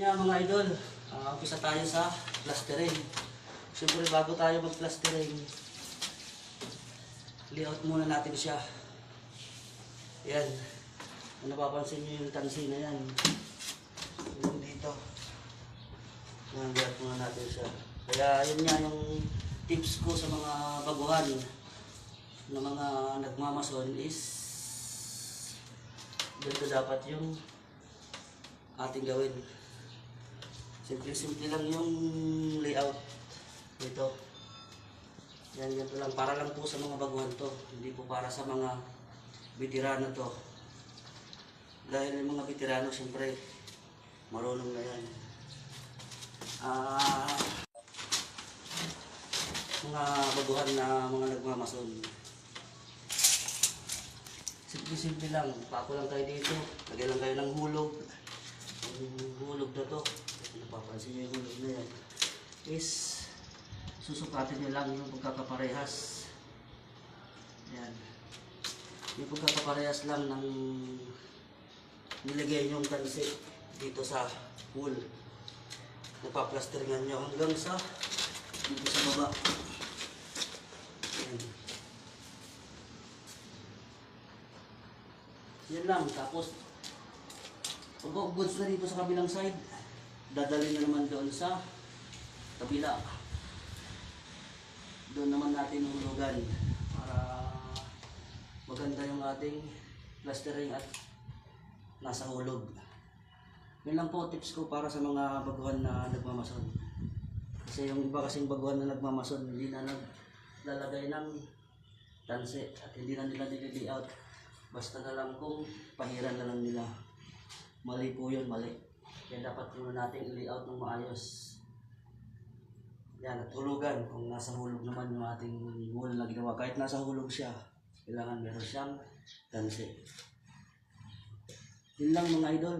Yeah, mga idol, umpisa tayo sa plastering. Siyempre bago tayo mag-plastering, layout muna natin siya. Yan. Kung napapansin nyo yung tansi na yan, yung dito. Yan, layout muna natin siya. Kaya yun nga yung tips ko sa mga baguhan na mga nagmamason is ganito dapat yung ating gawin. Simple-simple lang yung layout dito. Yan, ganito lang. Para lang po sa mga baguhan to. Hindi po para sa mga veterano to. Dahil yung mga veterano, siyempre, marunong na yan. Mga baguhan na mga nagmamason. Simple-simple lang. Pako lang kayo dito. Lagay lang kayo ng hulog. Yung hulog na to. Napapansin nyo yung hulog na yan. Is, susukatin nyo lang yung pagkakaparehas. Yan. Yung pagkakaparehas lang ng nilagay nyong tansi dito sa wool. Napaplasteringan nyo hanggang sa dito sa baba. Yan. Yan lang. Tapos, pag-goods na dito sa kabilang side, dadalhin na naman doon sa kabila. Doon naman natin hulugan para maganda yung ating plastering at nasa hulog. Yan lang po tips ko para sa mga baguhan na nagmamason. Kasi yung iba kasing baguhan na nagmamason, hindi na naglalagay ng tansi at hindi na nila nililiaut. Basta na lang kung pahiran na lang nila. Mali po yun, mali. Kaya dapat muna natin i-layout ng maayos. Yan, at hulugan. Kung nasa hulog naman yung ating wool na ginawa. Kahit nasa hulog siya, kailangan meron siyang tansi. Yun lang mga idol.